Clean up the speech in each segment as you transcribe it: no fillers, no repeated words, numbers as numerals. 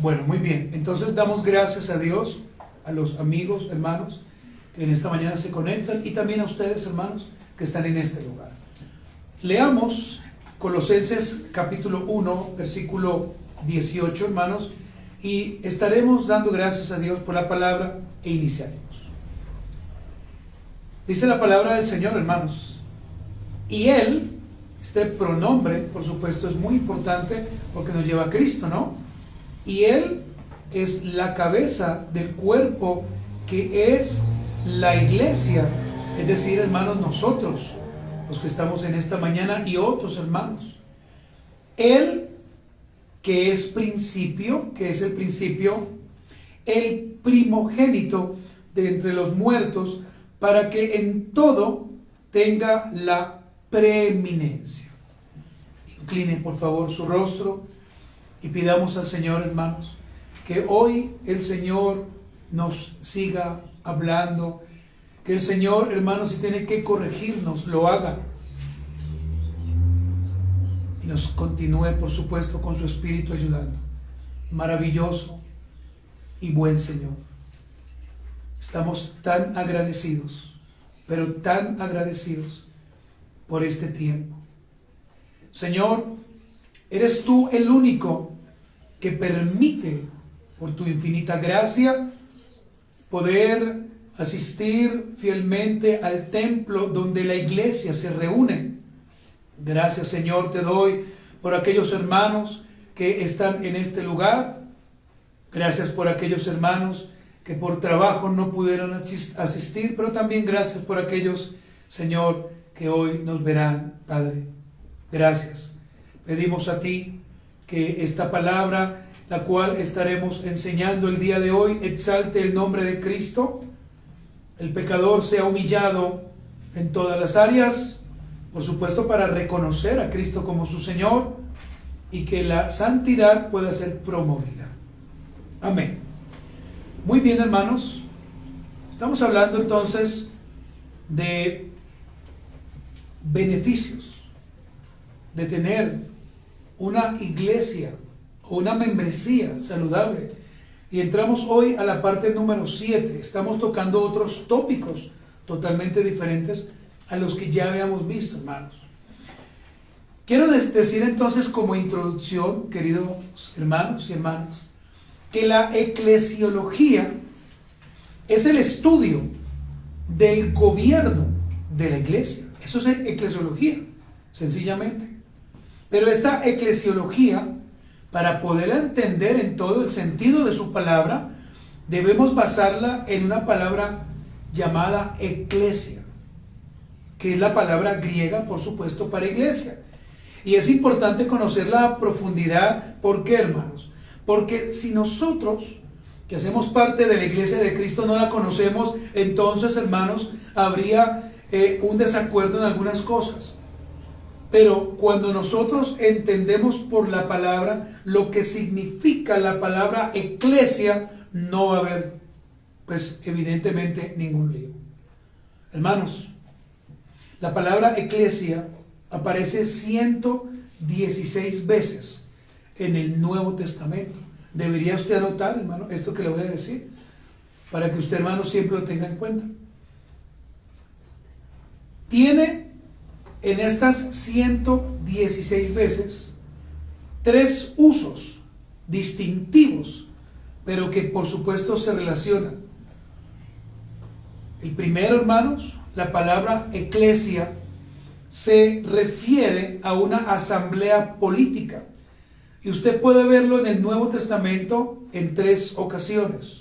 Bueno, muy bien. Entonces damos gracias a Dios, a los amigos, hermanos, que en esta mañana se conectan y también a ustedes, hermanos, que están en este lugar. Leamos Colosenses capítulo 1, versículo 18, hermanos, y estaremos dando gracias a Dios por la palabra e iniciaremos. Dice la palabra del Señor, hermanos, y Él, este pronombre, por supuesto, es muy importante porque nos lleva a Cristo, ¿no? Y Él es la cabeza del cuerpo que es la iglesia, es decir, hermanos, nosotros, los que estamos en esta mañana y otros hermanos. Él, que es principio, que es el principio, el primogénito de entre los muertos, para que en todo tenga la preeminencia. Incline por favor su rostro y pidamos al Señor, hermanos, que hoy el Señor nos siga hablando, que el Señor, hermanos, si tiene que corregirnos, lo haga y nos continúe, por supuesto, con su Espíritu ayudando. Maravilloso y buen Señor. Estamos tan agradecidos, pero tan agradecidos por este tiempo. Señor, eres tú el único que permite, por tu infinita gracia, poder asistir fielmente al templo donde la iglesia se reúne. Gracias, Señor, te doy por aquellos hermanos que están en este lugar. Gracias por aquellos hermanos que por trabajo no pudieron asistir, pero también gracias por aquellos, Señor, que hoy nos verán, Padre. Gracias. Pedimos a ti que esta palabra, la cual estaremos enseñando el día de hoy, exalte el nombre de Cristo. El pecador sea humillado en todas las áreas, por supuesto para reconocer a Cristo como su Señor y que la santidad pueda ser promovida. Amén. Muy bien, hermanos. Estamos hablando entonces de beneficios de tener una iglesia o una membresía saludable. Y entramos hoy a la parte número 7. Estamos tocando otros tópicos totalmente diferentes a los que ya habíamos visto, hermanos. Quiero decir entonces como introducción, queridos hermanos y hermanas, que la eclesiología es el estudio del gobierno de la iglesia. Eso es eclesiología, sencillamente. Pero esta eclesiología, para poder entender en todo el sentido de su palabra, debemos basarla en una palabra llamada eclesia, que es la palabra griega, por supuesto, para iglesia. Y es importante conocer la profundidad. ¿Por qué, hermanos? Porque si nosotros, que hacemos parte de la iglesia de Cristo, no la conocemos, entonces, hermanos, habría un desacuerdo en algunas cosas. Pero cuando nosotros entendemos por la palabra lo que significa la palabra eclesia, no va a haber, pues evidentemente, ningún lío. Hermanos, la palabra eclesia aparece 116 veces en el Nuevo Testamento. Debería usted anotar, hermano, esto que le voy a decir, para que usted, hermano, siempre lo tenga en cuenta. Tiene en estas 116 veces 3 usos distintivos, pero que por supuesto se relacionan. El primero, hermanos, la palabra eclesia se refiere a una asamblea política. Y usted puede verlo en el Nuevo Testamento en 3 ocasiones.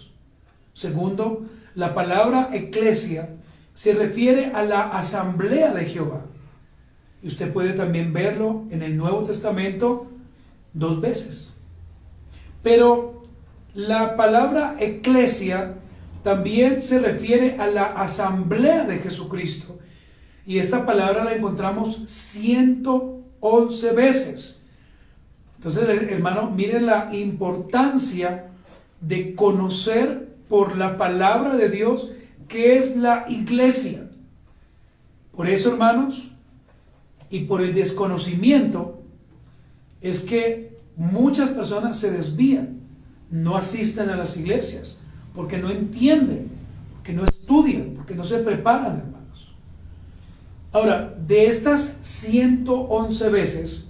Segundo, la palabra eclesia se refiere a la asamblea de Jehová. Y usted puede también verlo en el Nuevo Testamento 2 veces. Pero la palabra eclesia también se refiere a la asamblea de Jesucristo. Y esta palabra la encontramos 111 veces. Entonces, hermano, miren la importancia de conocer por la palabra de Dios qué es la iglesia. Por eso, hermanos, y por el desconocimiento, es que muchas personas se desvían no asisten a las iglesias, porque no entienden, porque no estudian, porque no se preparan, hermanos. Ahora, de estas 111 veces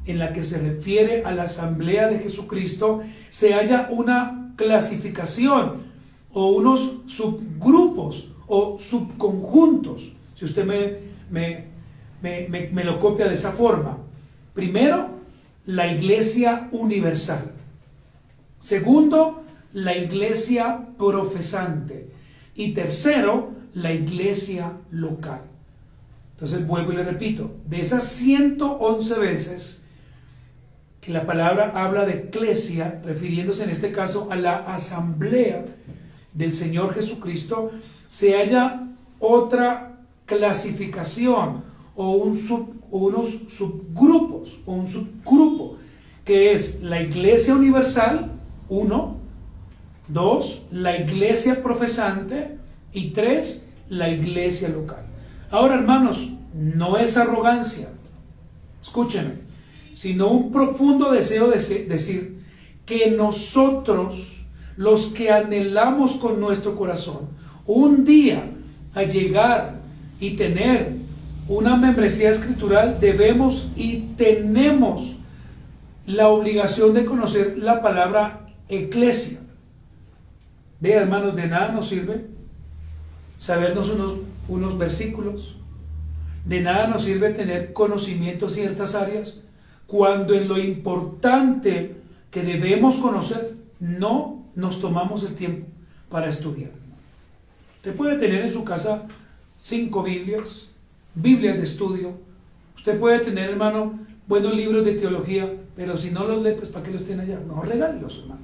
en la que se refiere a la asamblea de Jesucristo, se halla una clasificación o unos subgrupos o subconjuntos, si usted me lo copia de esa forma. Primero, la iglesia universal. Segundo, la iglesia profesante. Y tercero, la iglesia local. Entonces vuelvo y le repito, de esas 111 veces que la palabra habla de eclesia, refiriéndose en este caso a la asamblea del Señor Jesucristo, se halla otra clasificación o unos subgrupos o un subgrupo, que es la iglesia universal, 1, 2, la iglesia profesante y 3, la iglesia local. Ahora, hermanos, no es arrogancia, escúchenme, sino un profundo deseo de decir que nosotros, los que anhelamos con nuestro corazón un día a llegar y tener una membresía escritural, debemos y tenemos la obligación de conocer la palabra eclesia. Vea, hermanos, de nada nos sirve sabernos unos versículos, de nada nos sirve tener conocimiento en ciertas áreas, cuando en lo importante que debemos conocer no nos tomamos el tiempo para estudiar. Usted puede tener en su casa 5 Biblias de estudio. Usted puede tener, hermano, buenos libros de teología, pero si no los lee, pues ¿para qué los tiene allá? No, regálelos, hermano,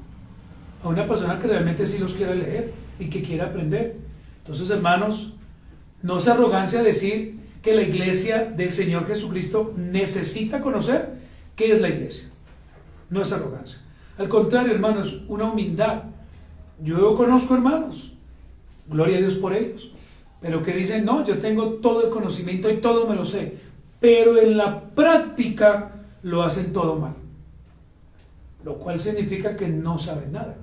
a una persona que realmente sí los quiera leer y que quiera aprender. Entonces, hermanos, no es arrogancia decir que la iglesia del Señor Jesucristo necesita conocer qué es la iglesia. No es arrogancia. Al contrario, hermanos, una humildad. Yo conozco hermanos, gloria a Dios por ellos, pero que dicen, no, yo tengo todo el conocimiento y todo me lo sé, pero en la práctica lo hacen todo mal, lo cual significa que no saben nada.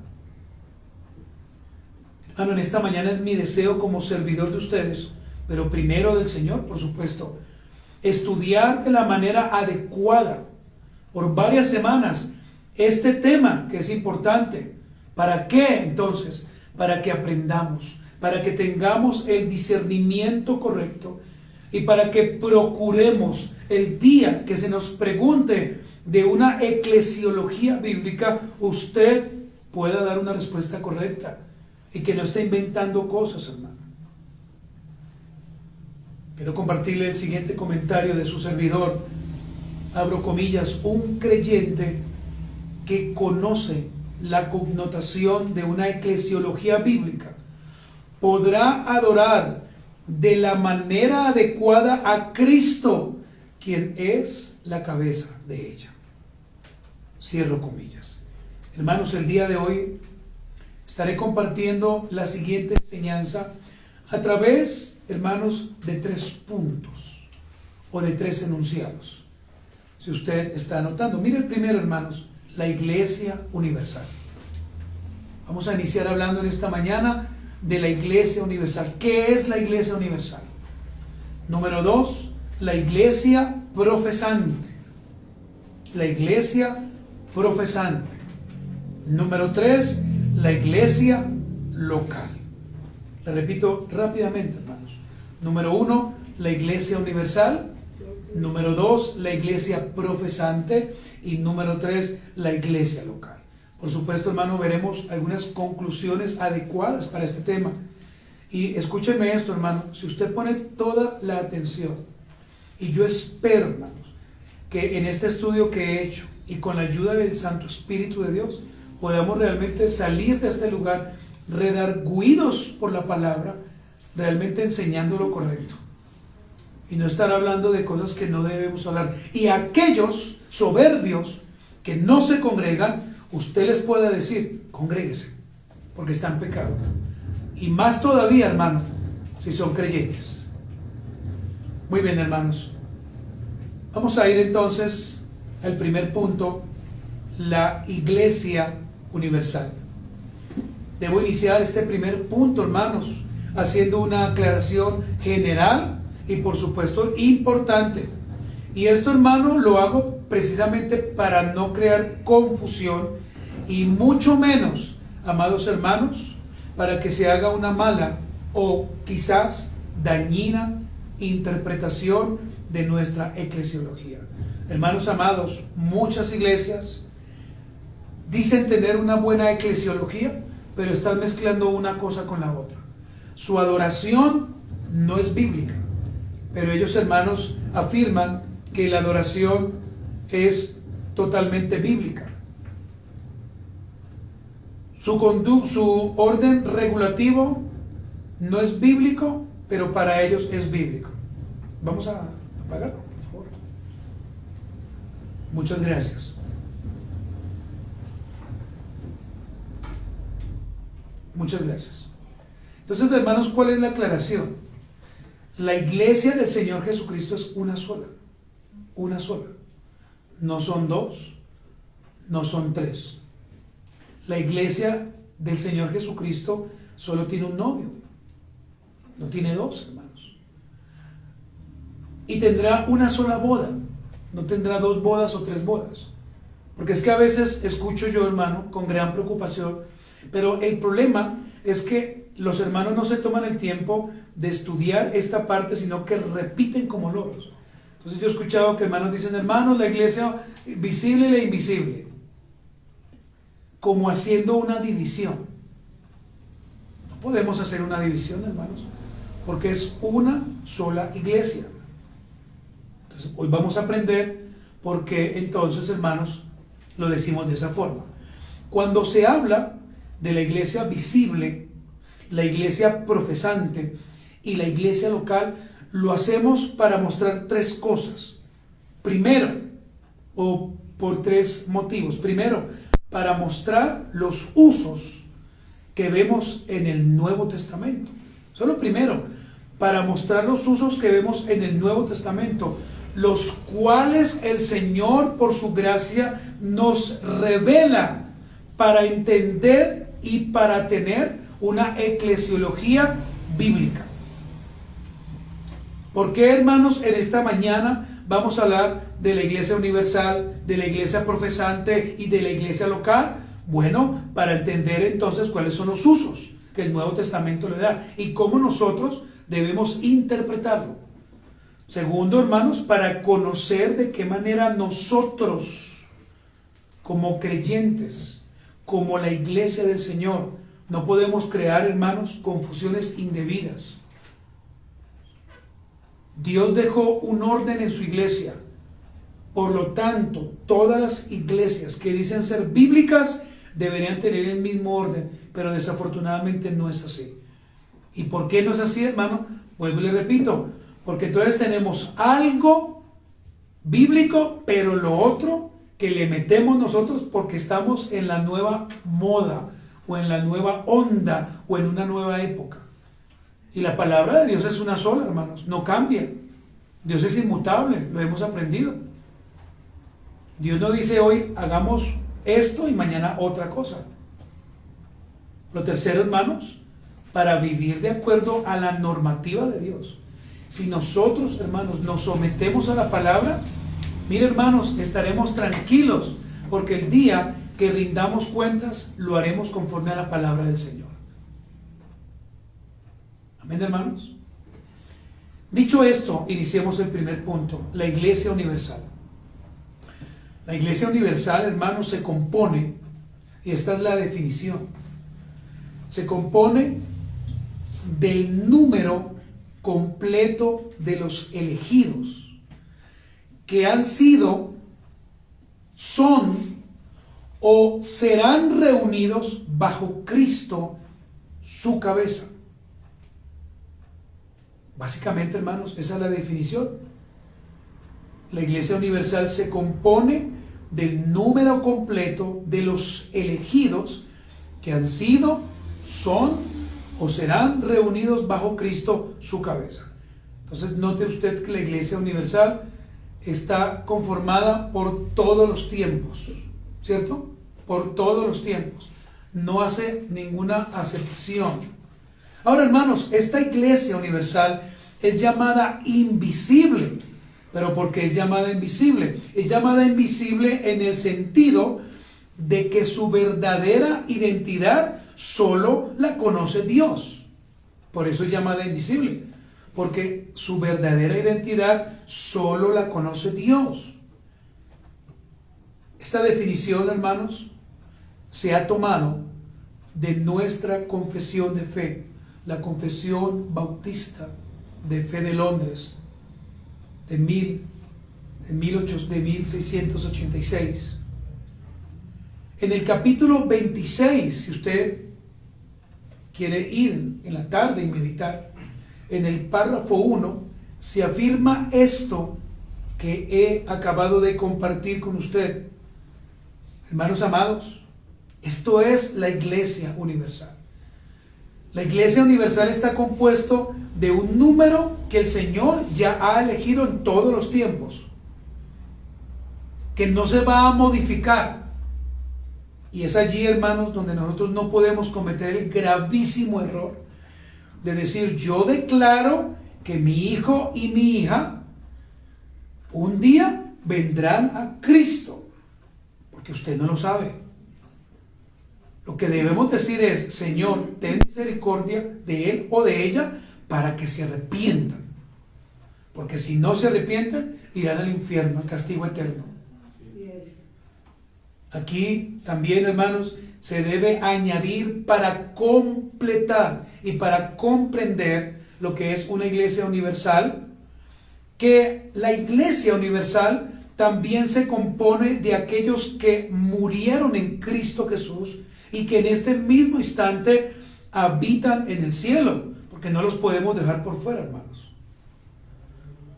Hermano, en esta mañana es mi deseo como servidor de ustedes, pero primero del Señor, por supuesto, estudiar de la manera adecuada por varias semanas este tema que es importante. ¿Para qué entonces? Para que aprendamos, para que tengamos el discernimiento correcto y para que procuremos el día que se nos pregunte de una eclesiología bíblica, usted pueda dar una respuesta correcta y que no esté inventando cosas, hermano. Quiero compartirle el siguiente comentario de su servidor, abro comillas: un creyente que conoce la connotación de una eclesiología bíblica podrá adorar de la manera adecuada a Cristo, quien es la cabeza de ella. Cierro comillas. Hermanos, el día de hoy estaré compartiendo la siguiente enseñanza a través, hermanos, de 3 puntos o de 3 enunciados. Si usted está anotando, mire el primero, hermanos: la iglesia universal. Vamos a iniciar hablando en esta mañana de la iglesia universal. ¿Qué es la iglesia universal? Número 2, la iglesia profesante. La iglesia profesante. Número 3, la iglesia local. Le repito rápidamente, hermanos. Número 1, la iglesia universal. Número 2, la iglesia profesante. Y número 3, la iglesia local. Por supuesto, hermano, veremos algunas conclusiones adecuadas para este tema. Y escúcheme esto, hermano, si usted pone toda la atención, y yo espero, hermanos, que en este estudio que he hecho y con la ayuda del Santo Espíritu de Dios, podamos realmente salir de este lugar redarguidos por la palabra, realmente enseñando lo correcto. Y no estar hablando de cosas que no debemos hablar. Y aquellos soberbios que no se congregan, usted les puede decir: congréguese, porque está en pecado. Y más todavía, hermanos, si son creyentes. Muy bien, hermanos. Vamos a ir entonces al primer punto: la iglesia universal. Debo iniciar este primer punto, hermanos, haciendo una aclaración general y por supuesto importante. Y esto, hermano, lo hago precisamente para no crear confusión y mucho menos, amados hermanos, para que se haga una mala o quizás dañina interpretación de nuestra eclesiología. Hermanos amados, muchas iglesias dicen tener una buena eclesiología, pero están mezclando una cosa con la otra. Su adoración no es bíblica, pero ellos, hermanos, afirman que la adoración es totalmente bíblica. Su orden regulativo no es bíblico, pero para ellos es bíblico. Vamos a apagarlo, por favor. Muchas gracias. Muchas gracias. Entonces, hermanos, ¿cuál es la aclaración? La iglesia del Señor Jesucristo es una sola. Una sola. No son dos, no son tres. La iglesia del Señor Jesucristo solo tiene un novio. No tiene dos, hermanos. Y tendrá una sola boda. No tendrá dos bodas o tres bodas. Porque es que a veces escucho yo, hermano, con gran preocupación, pero el problema es que los hermanos no se toman el tiempo de estudiar esta parte, sino que repiten como loros. Entonces yo he escuchado que hermanos dicen, hermanos, la iglesia visible y la invisible, como haciendo una división. No podemos hacer una división, hermanos, porque es una sola iglesia. Entonces hoy vamos a aprender por qué entonces, hermanos, lo decimos de esa forma. Cuando se habla de la iglesia visible, la iglesia profesante y la iglesia local, lo hacemos para mostrar tres cosas. Primero, o por tres motivos. Primero, para mostrar los usos que vemos en el Nuevo Testamento. Eso es lo primero, para mostrar los usos que vemos en el Nuevo Testamento, los cuales el Señor, por su gracia, nos revela para entender y para tener una eclesiología bíblica. ¿Por qué, hermanos, en esta mañana vamos a hablar de la iglesia universal, de la iglesia profesante y de la iglesia local? Bueno, para entender entonces cuáles son los usos que el Nuevo Testamento le da y cómo nosotros debemos interpretarlo. Segundo, hermanos, para conocer de qué manera nosotros, como creyentes, como la iglesia del Señor, no podemos crear, hermanos, confusiones indebidas. Dios dejó un orden en su iglesia. Por lo tanto, todas las iglesias que dicen ser bíblicas deberían tener el mismo orden, pero desafortunadamente no es así. ¿Y por qué no es así, hermano? Vuelvo y le repito, porque entonces tenemos algo bíblico, pero lo otro que le metemos nosotros porque estamos en la nueva moda, o en la nueva onda, o en una nueva época. Y la palabra de Dios es una sola, hermanos, no cambia. Dios es inmutable, lo hemos aprendido. Dios no dice hoy hagamos esto y mañana otra cosa. Lo tercero, hermanos, para vivir de acuerdo a la normativa de Dios. Si nosotros, hermanos, nos sometemos a la palabra, mire, hermanos, estaremos tranquilos, porque el día que rindamos cuentas, lo haremos conforme a la palabra del Señor. Amén, hermanos. Dicho esto, iniciemos el primer punto, la iglesia universal. La iglesia universal, hermanos, se compone, y esta es la definición, se compone del número completo de los elegidos que han sido, son o serán reunidos bajo Cristo, su cabeza. Básicamente, hermanos, esa es la definición. La iglesia universal se compone del número completo de los elegidos que han sido, son o serán reunidos bajo Cristo, su cabeza. Entonces, note usted que la iglesia universal está conformada por todos los tiempos, ¿cierto? por todos los tiempos. No hace ninguna acepción. Ahora, hermanos, esta iglesia universal es llamada invisible. ¿Pero por qué es llamada invisible? Es llamada invisible en el sentido de que su verdadera identidad solo la conoce Dios. Por eso es llamada invisible, porque su verdadera identidad solo la conoce Dios. Esta definición, hermanos, se ha tomado de nuestra confesión de fe, la Confesión Bautista de Fe de Londres, de 1686. En el capítulo 26, si usted quiere ir en la tarde y meditar, en el párrafo 1, se afirma esto que he acabado de compartir con usted. Hermanos amados, esto es la Iglesia Universal. La Iglesia Universal está compuesto de un número que el Señor ya ha elegido en todos los tiempos, que no se va a modificar. Y es allí, hermanos, donde nosotros no podemos cometer el gravísimo error de decir: yo declaro que mi hijo y mi hija un día vendrán a Cristo, porque usted no lo sabe. Lo que debemos decir es: Señor, ten misericordia de él o de ella para que se arrepientan, porque si no se arrepienten, irán al infierno, al castigo eterno. Aquí también, hermanos, se debe añadir para completar y para comprender lo que es una iglesia universal, que la iglesia universal también se compone de aquellos que murieron en Cristo Jesús y que en este mismo instante habitan en el cielo, porque no los podemos dejar por fuera, hermanos.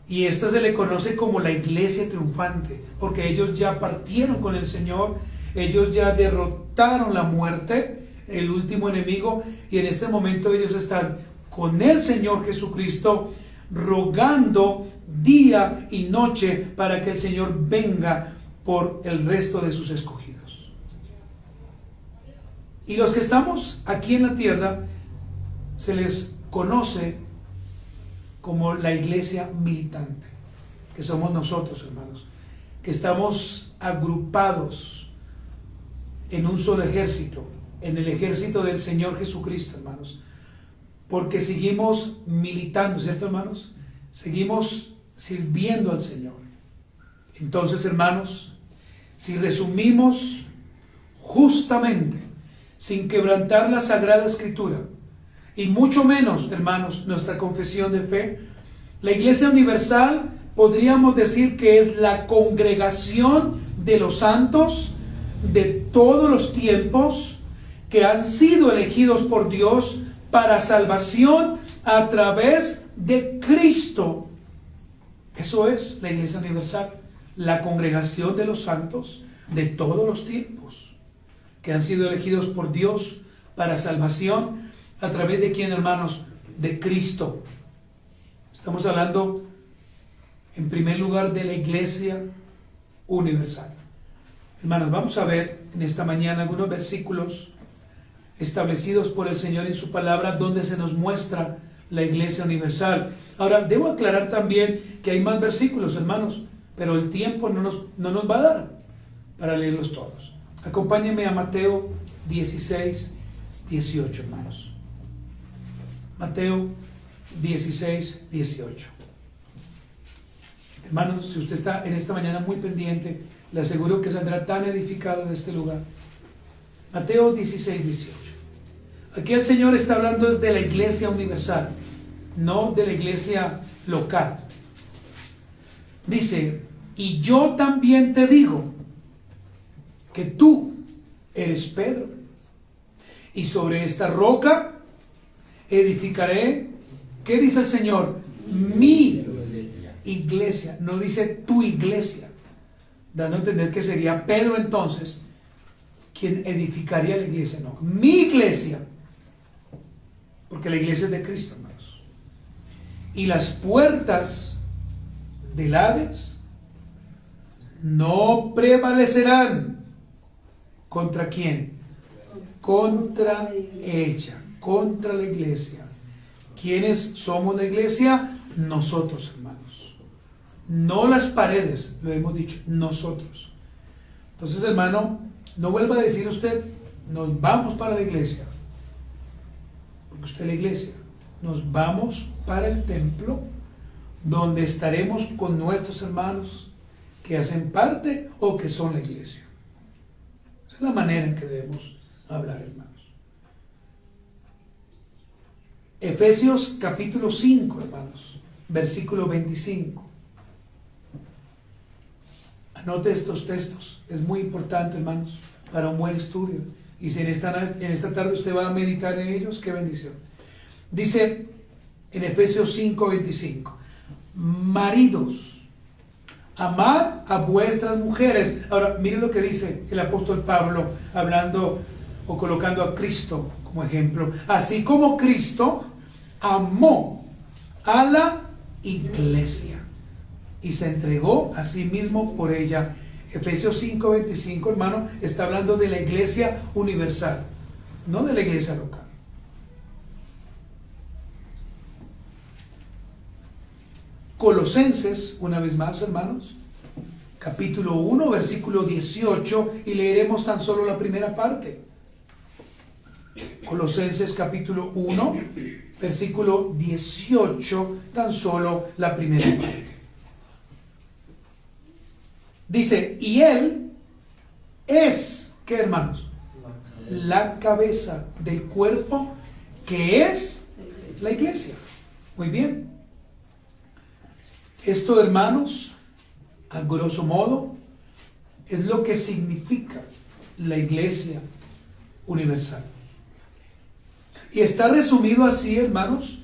Y esta se le conoce como la iglesia triunfante, porque ellos ya partieron con el Señor, ellos ya derrotaron la muerte, el último enemigo, y en este momento ellos están con el Señor Jesucristo, rogando día y noche para que el Señor venga por el resto de sus escogidos. Y los que estamos aquí en la tierra se les conoce como la iglesia militante, que somos nosotros, hermanos, que estamos agrupados en un solo ejército, en el ejército del Señor Jesucristo, hermanos, porque seguimos militando, ¿cierto, hermanos? Seguimos sirviendo al Señor. Entonces, hermanos, si resumimos justamente, sin quebrantar la Sagrada Escritura, y mucho menos, hermanos, nuestra confesión de fe, la Iglesia Universal podríamos decir que es la congregación de los santos de todos los tiempos que han sido elegidos por Dios para salvación a través de Cristo. Eso es la Iglesia Universal, la congregación de los santos de todos los tiempos que han sido elegidos por Dios para salvación. ¿A través de quién, hermanos? De Cristo. Estamos hablando, en primer lugar, de la Iglesia Universal. Hermanos, vamos a ver en esta mañana algunos versículos establecidos por el Señor en su palabra, donde se nos muestra la Iglesia Universal. Ahora, debo aclarar también que hay más versículos, hermanos, pero el tiempo no nos va a dar para leerlos todos. Acompáñenme a Mateo 16, 18, hermanos. Mateo 16, 18. Hermanos, si usted está en esta mañana muy pendiente, le aseguro que saldrá tan edificado de este lugar. Mateo 16, 18. Aquí el Señor está hablando de la iglesia universal, no de la iglesia local. Dice: y yo también te digo que tú eres Pedro, y sobre esta roca edificaré, ¿qué dice el Señor? Mi iglesia. No dice tu iglesia, dando a entender que sería Pedro entonces quien edificaría la iglesia. No, mi iglesia, porque la iglesia es de Cristo, hermanos. Y las puertas del Hades no prevalecerán ¿Contra quién? Contra ella, contra la iglesia. ¿Quiénes somos la iglesia? Nosotros, hermanos. No las paredes, lo hemos dicho, nosotros. Entonces, hermano, no vuelva a decir usted, nos vamos para la iglesia. Porque usted es la iglesia. Nos vamos para el templo, donde estaremos con nuestros hermanos que hacen parte o que son la iglesia. Esa es la manera en que debemos hablar, hermanos. Efesios capítulo 5, hermanos, versículo 25. Anote estos textos, es muy importante, hermanos, para un buen estudio. Y si en esta tarde usted va a meditar en ellos, qué bendición. Dice en Efesios 5, 25, maridos, amad a vuestras mujeres. Ahora, miren lo que dice el apóstol Pablo, hablando o colocando a Cristo como ejemplo. Así como Cristo amó a la iglesia y se entregó a sí mismo por ella. Efesios 5, 25, hermano, está hablando de la iglesia universal, no de la iglesia local. Colosenses, una vez más, hermanos, capítulo 1, versículo 18, y leeremos tan solo la primera parte. Colosenses capítulo 1, versículo 18, tan solo la primera parte. Dice, y Él es, ¿qué, hermanos? La cabeza del cuerpo, que es la iglesia. Muy bien. Esto, hermanos, a grosso modo, es lo que significa la iglesia universal. Y está resumido así, hermanos,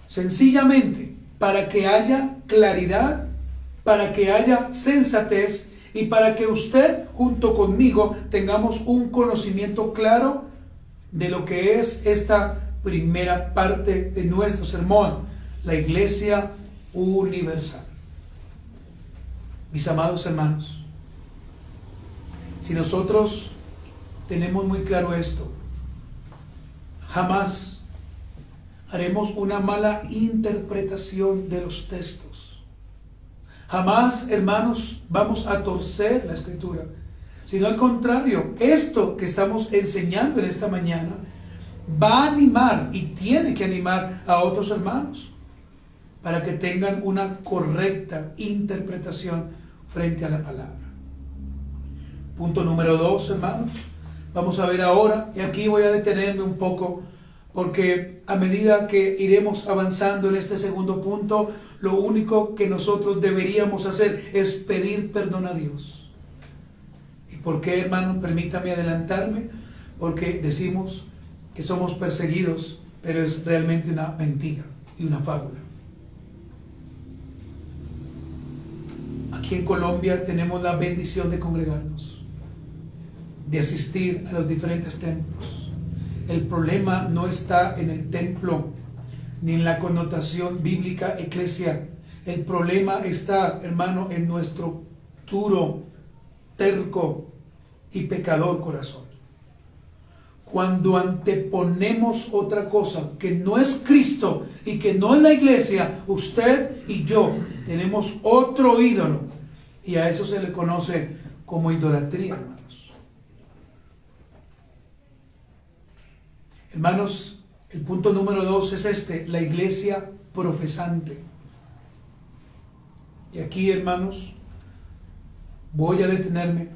sencillamente, para que haya claridad, para que haya sensatez y para que usted, junto conmigo, tengamos un conocimiento claro de lo que es esta primera parte de nuestro sermón, la iglesia universal. Mis amados hermanos, si nosotros tenemos muy claro esto, jamás haremos una mala interpretación de los textos. Jamás, hermanos, vamos a torcer la escritura, sino al contrario, esto que estamos enseñando en esta mañana va a animar y tiene que animar a otros hermanos para que tengan una correcta interpretación frente a la palabra. Punto número 2, hermanos. Vamos a ver ahora, y aquí voy a detenerme un poco, porque a medida que iremos avanzando en este segundo punto, lo único que nosotros deberíamos hacer es pedir perdón a Dios. ¿Y por qué, hermanos? Permítame adelantarme, porque decimos que somos perseguidos, pero es realmente una mentira y una fábula. Aquí en Colombia tenemos la bendición de congregarnos, de asistir a los diferentes templos. El problema no está en el templo, ni en la connotación bíblica eclesia. El problema está, hermano, en nuestro duro, terco y pecador corazón. Cuando anteponemos otra cosa que no es Cristo y que no es la iglesia, usted y yo tenemos otro ídolo, y a eso se le conoce como idolatría, hermanos. Hermanos, el punto número 2 es este: la iglesia profesante. Y aquí, hermanos, voy a detenerme,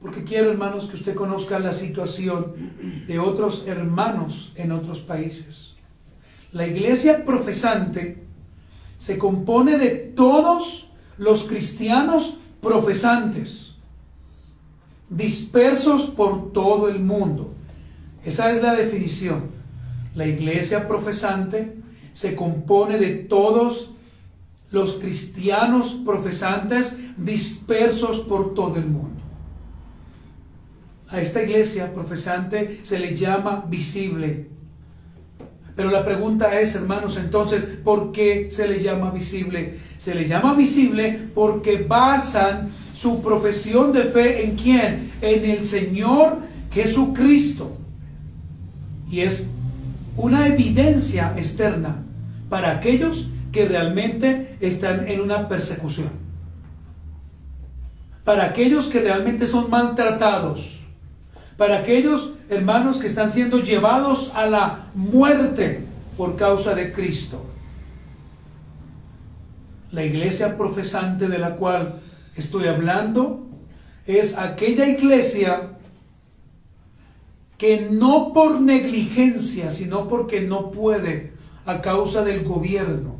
porque quiero, hermanos, que usted conozca la situación de otros hermanos en otros países. La iglesia profesante se compone de todos los cristianos profesantes, dispersos por todo el mundo. Esa es la definición. La iglesia profesante se compone de todos los cristianos profesantes dispersos por todo el mundo. A esta iglesia profesante se le llama visible, Pero la pregunta es, hermanos, entonces, ¿por qué se le llama visible? Se le llama visible porque basan su profesión de fe ¿en quién? En el Señor Jesucristo. Y es una evidencia externa para aquellos que realmente están en una persecución. Para aquellos que realmente son maltratados. Para aquellos hermanos que están siendo llevados a la muerte por causa de Cristo. La iglesia profesante de la cual estoy hablando es aquella iglesia que no por negligencia, sino porque no puede, a causa del gobierno,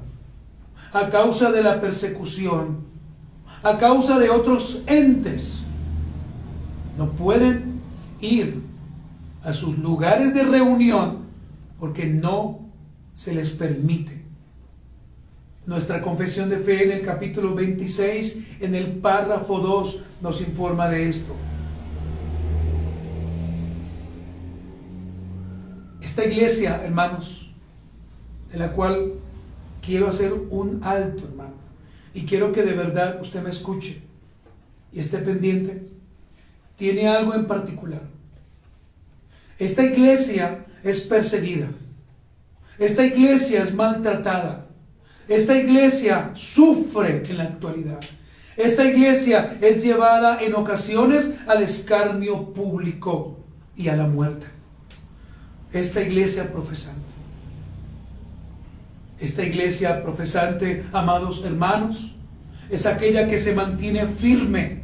a causa de la persecución, a causa de otros entes, no pueden ir a sus lugares de reunión porque no se les permite. Nuestra confesión de fe en el capítulo 26, en el párrafo 2, nos informa de esto. Esta iglesia, hermanos, de la cual quiero hacer un alto, hermano, y quiero que de verdad usted me escuche y esté pendiente, tiene algo en particular. Esta iglesia es perseguida. Esta iglesia es maltratada. Esta iglesia sufre en la actualidad. Esta iglesia es llevada en ocasiones al escarnio público y a la muerte. Esta iglesia profesante. Esta iglesia profesante, amados hermanos, es aquella que se mantiene firme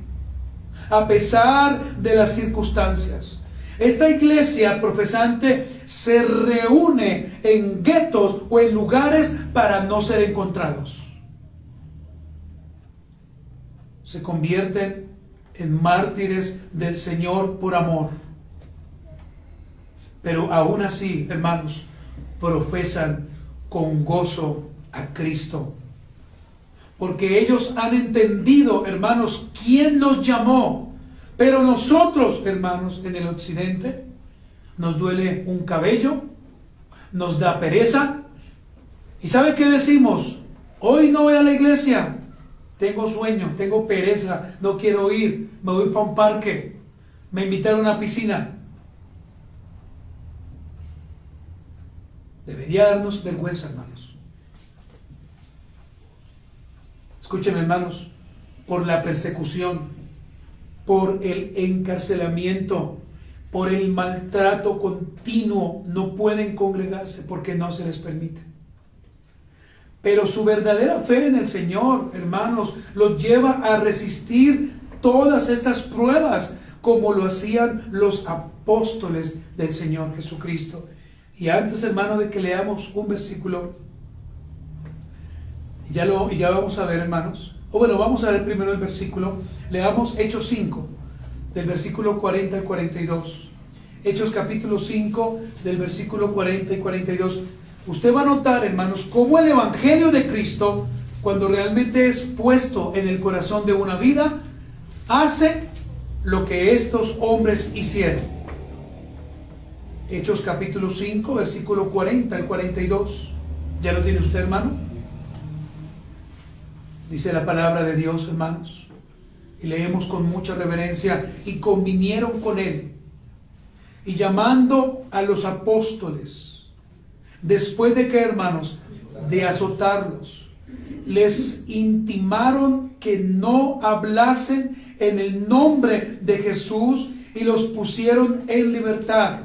a pesar de las circunstancias. Esta iglesia profesante se reúne en guetos o en lugares para no ser encontrados. Se convierten en mártires del Señor por amor. Pero aún así, hermanos, profesan con gozo a Cristo. Porque ellos han entendido, hermanos, quién nos llamó. Pero nosotros, hermanos, en el occidente, nos duele un cabello, nos da pereza. ¿Y sabe qué decimos? Hoy no voy a la iglesia, tengo sueño, tengo pereza, no quiero ir, me voy para un parque, me invitaron a una piscina. Debería darnos vergüenza, hermanos. Escúchenme, hermanos, por la persecución, por el encarcelamiento, por el maltrato continuo, no pueden congregarse porque no se les permite. Pero su verdadera fe en el Señor, hermanos, los lleva a resistir todas estas pruebas como lo hacían los apóstoles del Señor Jesucristo. Y antes, hermano, de que leamos un versículo, ya vamos a ver, hermanos. O bueno, vamos a ver primero el versículo. Leamos Hechos 5, del versículo 40 al 42. Hechos capítulo 5, del versículo 40 y 42. Usted va a notar, hermanos, cómo el evangelio de Cristo, cuando realmente es puesto en el corazón de una vida, hace lo que estos hombres hicieron. Hechos capítulo 5, versículo 40 al 42. ¿Ya lo tiene usted, hermano? Dice la palabra de Dios, hermanos, y leemos con mucha reverencia: y convinieron con él, y llamando a los apóstoles, después de que, hermanos, de azotarlos, les intimaron que no hablasen en el nombre de Jesús, y los pusieron en libertad.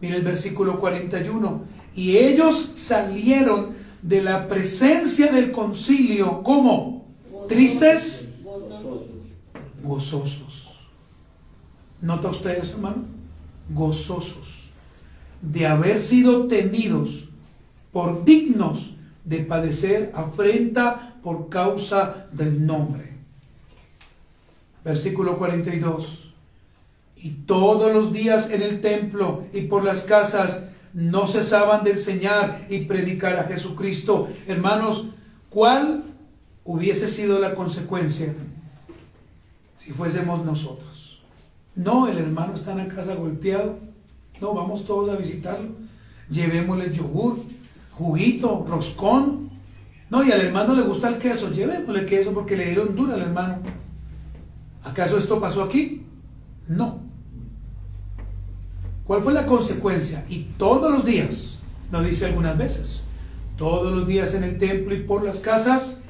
Mira el versículo 41. Y ellos salieron de la presencia del concilio, ¿cómo? ¿Tristes? Gozosos. ¿Nota ustedes, hermano? Gozosos de haber sido tenidos por dignos de padecer afrenta por causa del nombre. Versículo 42. Y todos los días en el templo y por las casas no cesaban de enseñar y predicar a Jesucristo. Hermanos, ¿cuál hubiese sido la consecuencia si fuésemos nosotros? No, el hermano está en la casa golpeado. No, vamos todos a visitarlo. Llevémosle yogur, juguito, roscón. No, y al hermano le gusta el queso, llevémosle queso porque le dieron duro al hermano. ¿Acaso esto pasó aquí? No. ¿Cuál fue la consecuencia? Y todos los días, nos dice algunas veces, todos los días en el templo y por las casas,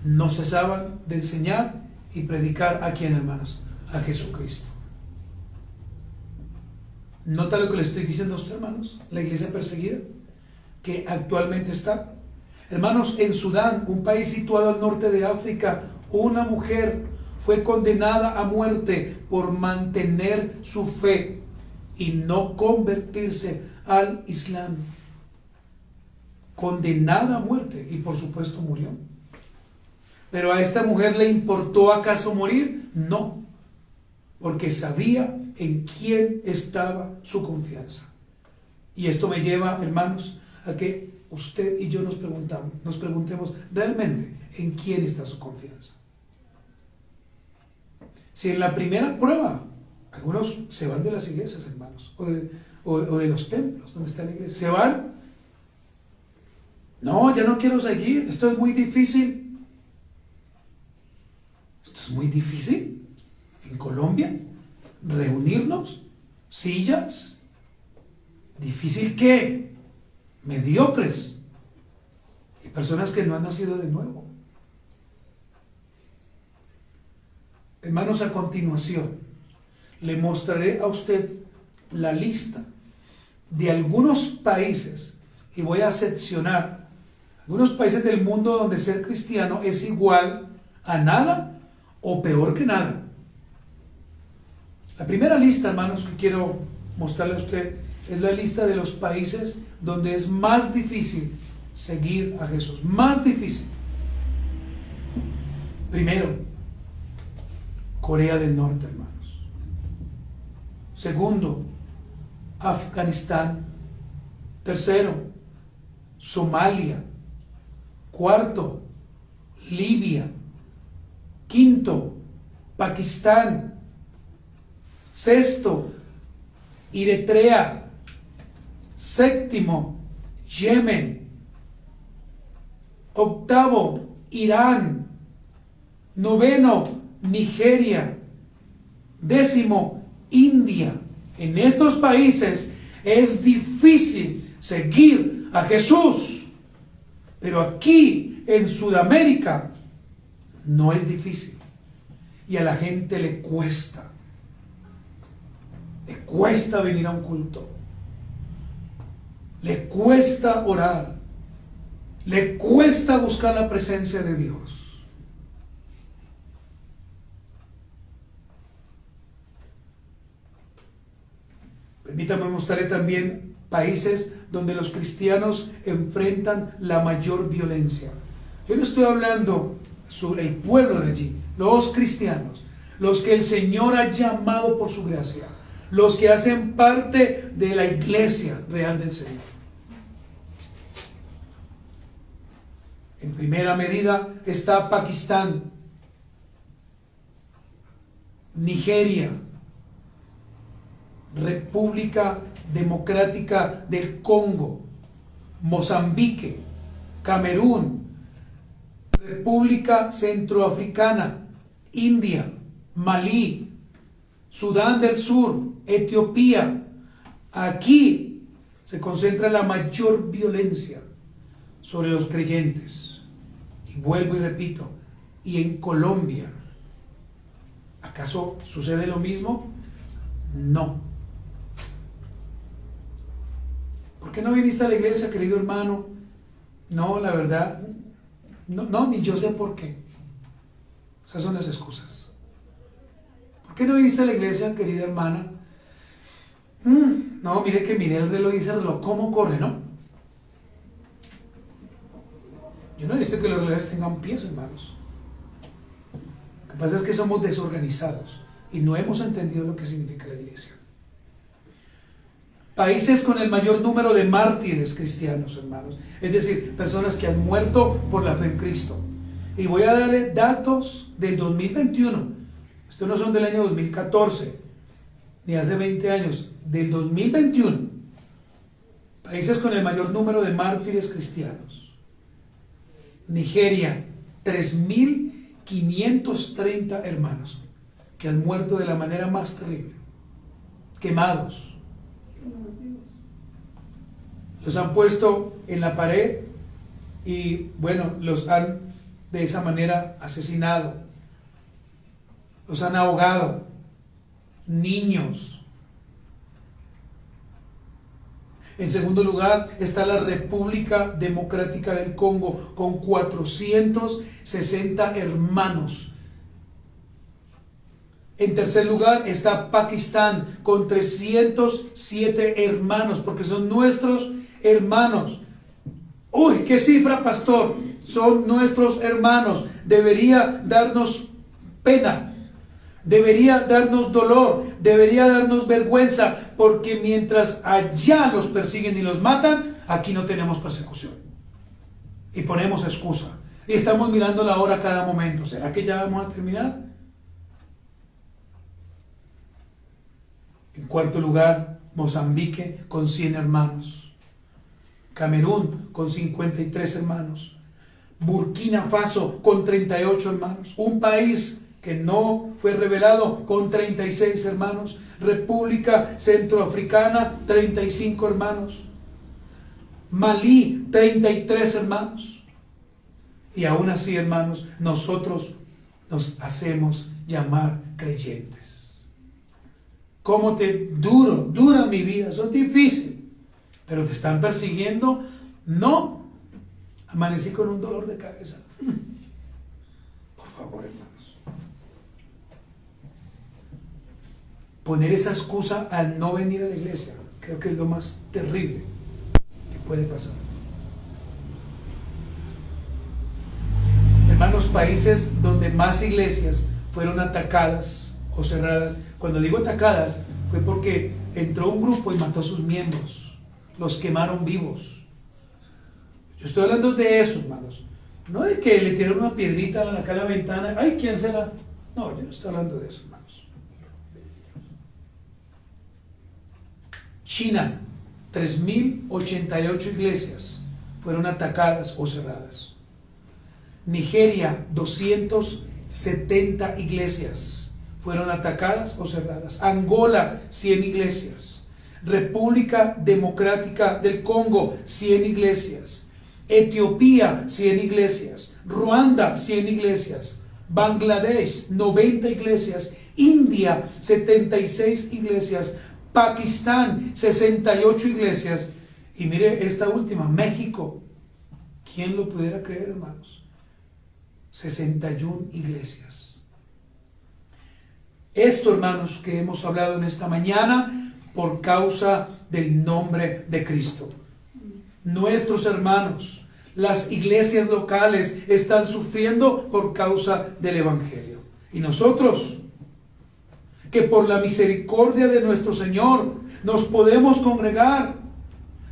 no cesaban de enseñar y predicar a quién, hermanos, a Jesucristo. ¿Nota lo que le estoy diciendo a usted, hermanos? La iglesia perseguida que actualmente está. Hermanos, en Sudán, un país situado al norte de África, una mujer fue condenada a muerte por mantener su fe y no convertirse al Islam. Condenada a muerte, y por supuesto murió. ¿Pero a esta mujer le importó acaso morir? No, porque sabía en quién estaba su confianza. Y esto me lleva, hermanos, a que usted y yo nos preguntemos realmente en quién está su confianza. Si en la primera prueba, algunos se van de las iglesias, hermanos, o de los templos donde está la iglesia, se van. No, ya no quiero seguir, esto es muy difícil. Esto es muy difícil en Colombia, reunirnos, sillas. ¿Difícil qué? Mediocres y personas que no han nacido de nuevo. Hermanos, a continuación le mostraré a usted la lista de algunos países y voy a seccionar algunos países del mundo donde ser cristiano es igual a nada o peor que nada. La primera lista, hermanos, que quiero mostrarle a usted es la lista de los países donde es más difícil seguir a Jesús. Más difícil. Primero, Corea del Norte, hermanos. Segundo, Afganistán. Tercero, Somalia. Cuarto, Libia. Quinto, Pakistán. Sexto, Eritrea. Séptimo, Yemen. Octavo, Irán. Noveno, Nigeria. Décimo, India. En estos países es difícil seguir a Jesús, pero aquí en Sudamérica no es difícil y a la gente le cuesta venir a un culto, le cuesta orar, le cuesta buscar la presencia de Dios. Permítame mostrarle también países donde los cristianos enfrentan la mayor violencia. Yo no estoy hablando sobre el pueblo de allí, los cristianos, los que el Señor ha llamado por su gracia, los que hacen parte de la iglesia real del Señor. En primera medida está Pakistán, Nigeria, República Democrática del Congo, Mozambique, Camerún, República Centroafricana, India, Malí, Sudán del Sur, Etiopía. Aquí se concentra la mayor violencia sobre los creyentes. Y vuelvo y repito, y en Colombia, ¿acaso sucede lo mismo? No. ¿Por qué no viniste a la iglesia, querido hermano? No, la verdad, no, ni yo sé por qué. Esas son las excusas. ¿Por qué no viniste a la iglesia, querida hermana? No, mire el reloj, dice el reloj, ¿cómo corre, no? Yo no he visto que los relojes tengan pies, hermanos. Lo que pasa es que somos desorganizados y no hemos entendido lo que significa la iglesia. Países con el mayor número de mártires cristianos, hermanos. Es decir, personas que han muerto por la fe en Cristo. Y voy a darle datos del 2021. Estos no son del año 2014, ni hace 20 años. Del 2021. países con el mayor número de mártires cristianos. Nigeria, 3.530 hermanos que han muerto de la manera más terrible, quemados. Los han puesto en la pared y bueno, los han de esa manera asesinado, los han ahogado. Niños. En segundo lugar está la República Democrática del Congo con 460 hermanos. En tercer lugar está Pakistán con 307 hermanos, porque son nuestros hermanos. Uy, qué cifra, pastor. Son nuestros hermanos. Debería darnos pena. Debería darnos dolor, debería darnos vergüenza, porque mientras allá los persiguen y los matan, aquí no tenemos persecución. Y ponemos excusa. Y estamos mirando la hora cada momento. ¿Será que ya vamos a terminar? En cuarto lugar, Mozambique con 100 hermanos. Camerún con 53 hermanos. Burkina Faso con 38 hermanos. Un país que no fue revelado con 36 hermanos. República Centroafricana, 35 hermanos. Malí, 33 hermanos. Y aún así, hermanos, nosotros nos hacemos llamar creyentes. ¿Cómo dura mi vida? Eso es difícil. ¿Pero te están persiguiendo? No. Amanecí con un dolor de cabeza. Por favor, hermanos. Poner esa excusa al no venir a la iglesia, creo que es lo más terrible que puede pasar. Hermanos, países donde más iglesias fueron atacadas o cerradas. Cuando digo atacadas, fue porque entró un grupo y mató a sus miembros. Los quemaron vivos. Yo estoy hablando de eso, hermanos. No de que le tiraron una piedrita acá a la ventana. ¡Ay, quién será! No, yo no estoy hablando de eso, hermanos. China, 3.088 iglesias fueron atacadas o cerradas. Nigeria, 270 iglesias fueron atacadas o cerradas. Angola, 100 iglesias. República Democrática del Congo, 100 iglesias. Etiopía, 100 iglesias. Ruanda, 100 iglesias. Bangladesh, 90 iglesias. India, 76 iglesias. Pakistán, 68 iglesias. Y mire esta última, México. ¿Quién lo pudiera creer, hermanos? 61 iglesias. Esto, hermanos, que hemos hablado en esta mañana, por causa del nombre de Cristo. Nuestros hermanos, las iglesias locales, están sufriendo por causa del Evangelio. Y nosotros, que por la misericordia de nuestro Señor nos podemos congregar,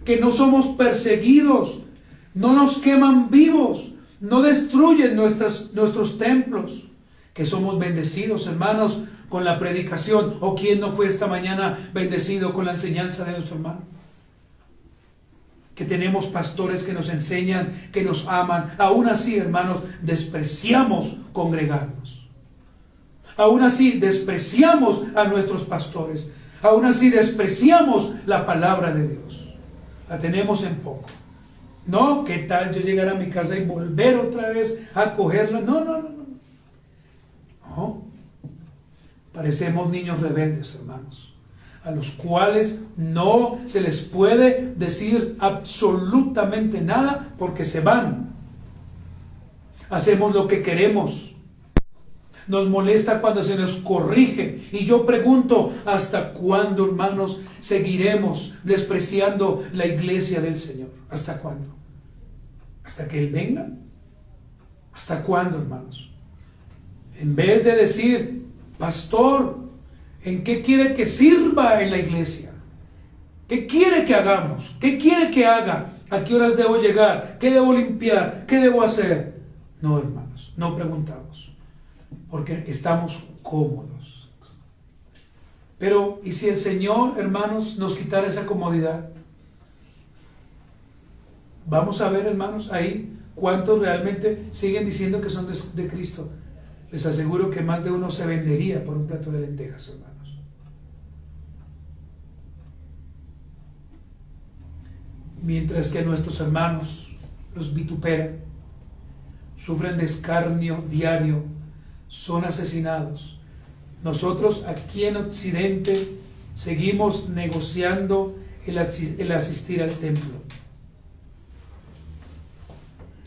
que no somos perseguidos, no nos queman vivos, no destruyen nuestros templos, que somos bendecidos, hermanos, con la predicación. ¿O quién no fue esta mañana bendecido con la enseñanza de nuestro hermano? Que tenemos pastores que nos enseñan, que nos aman. Aún así, hermanos, despreciamos congregarnos. Aún así despreciamos a nuestros pastores. Aún así despreciamos la palabra de Dios. La tenemos en poco. No, ¿qué tal yo llegar a mi casa y volver otra vez a cogerla? No. No. Parecemos niños rebeldes, hermanos, a los cuales no se les puede decir absolutamente nada porque se van. Hacemos lo que queremos. Nos molesta cuando se nos corrige. Y yo pregunto, ¿hasta cuándo, hermanos, seguiremos despreciando la iglesia del Señor? ¿Hasta cuándo? ¿Hasta que Él venga? ¿Hasta cuándo, hermanos? En vez de decir, pastor, ¿en qué quiere que sirva en la iglesia? ¿Qué quiere que hagamos? ¿Qué quiere que haga? ¿A qué horas debo llegar? ¿Qué debo limpiar? ¿Qué debo hacer? No, hermanos, no preguntamos. Porque estamos cómodos. Pero, ¿y si el Señor, hermanos, nos quitara esa comodidad? Vamos a ver, hermanos, ahí cuántos realmente siguen diciendo que son de Cristo. Les aseguro que más de uno se vendería por un plato de lentejas, hermanos. Mientras que nuestros hermanos los vituperan, sufren de escarnio diario, son asesinados. Nosotros aquí en Occidente seguimos negociando el asistir al templo.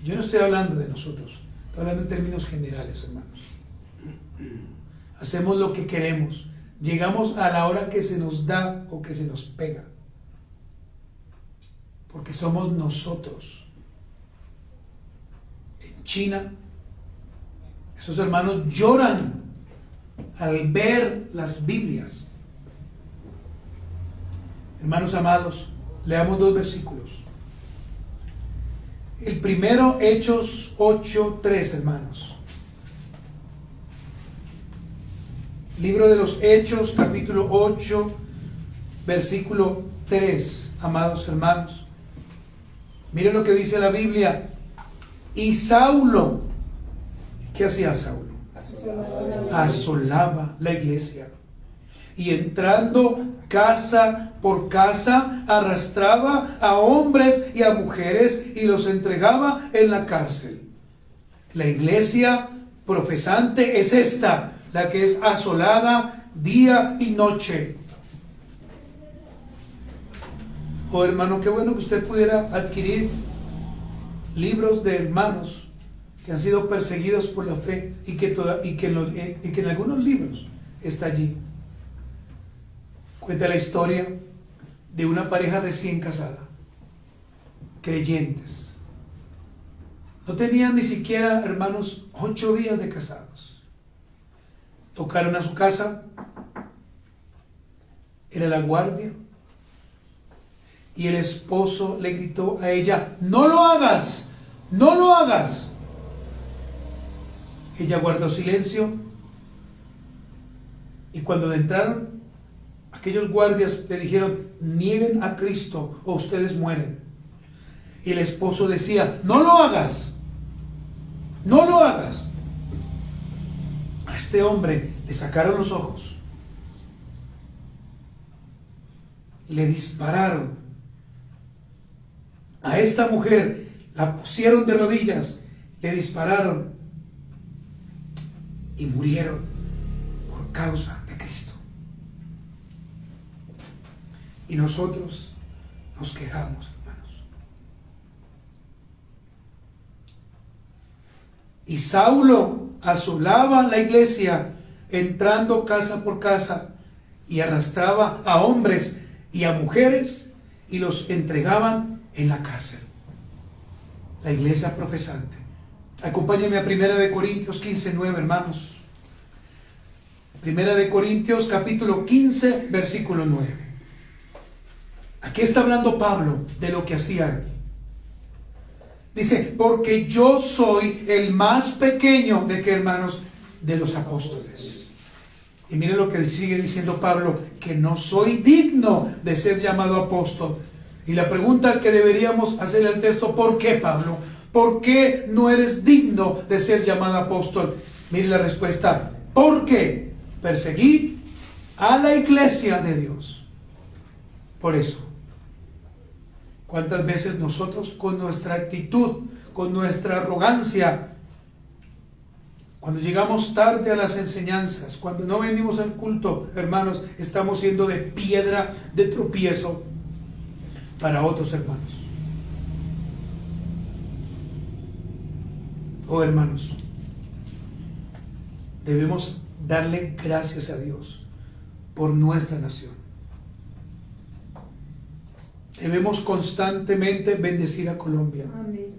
Yo no estoy hablando de nosotros, estoy hablando en términos generales, hermanos. Hacemos lo que queremos, llegamos a la hora que se nos da o que se nos pega, porque somos nosotros. En China, esos hermanos lloran al ver las Biblias. Hermanos amados, leamos 2 versículos. El primero, Hechos 8:3, hermanos. Libro de los Hechos, capítulo 8, versículo 3, amados hermanos. Miren lo que dice la Biblia. Y Saulo, ¿qué hacía Saulo? Asolaba la iglesia. Y entrando casa por casa, arrastraba a hombres y a mujeres y los entregaba en la cárcel. La iglesia profesante es esta, la que es asolada día y noche. Oh, hermano, qué bueno que usted pudiera adquirir libros de hermanos que han sido perseguidos por la fe y que en algunos libros está allí. Cuenta la historia de una pareja recién casada, creyentes. No tenían ni siquiera, hermanos, 8 días de casados. Tocaron a su casa, era la guardia, y el esposo le gritó a ella: no lo hagas, no lo hagas. Ella guardó silencio, y cuando entraron, aquellos guardias le dijeron: nieguen a Cristo o ustedes mueren. Y el esposo decía: no lo hagas, no lo hagas. A este hombre le sacaron los ojos, le dispararon. A esta mujer la pusieron de rodillas, le dispararon y murieron por causa de Cristo. Y nosotros nos quejamos, hermanos. Y Saulo asolaba la iglesia, entrando casa por casa, y arrastraba a hombres y a mujeres y los entregaban en la cárcel. La iglesia profesante. Acompáñenme a 1 Corintios 15:9, hermanos. 1 Corintios capítulo 15, versículo 9. Aquí está hablando Pablo de lo que hacía él. Dice: porque yo soy el más pequeño de qué, hermanos, de los apóstoles. Y miren lo que sigue diciendo Pablo: que no soy digno de ser llamado apóstol. Y la pregunta que deberíamos hacerle al texto: ¿por qué, Pablo? ¿Por qué no eres digno de ser llamado apóstol? Mire la respuesta: porque perseguí a la iglesia de Dios. Por eso. ¿Cuántas veces nosotros, con nuestra actitud, con nuestra arrogancia, cuando llegamos tarde a las enseñanzas, cuando no venimos al culto, hermanos, estamos siendo de piedra de tropiezo para otros hermanos? Oh, hermanos, debemos darle gracias a Dios por nuestra nación. Debemos constantemente bendecir a Colombia. Amén.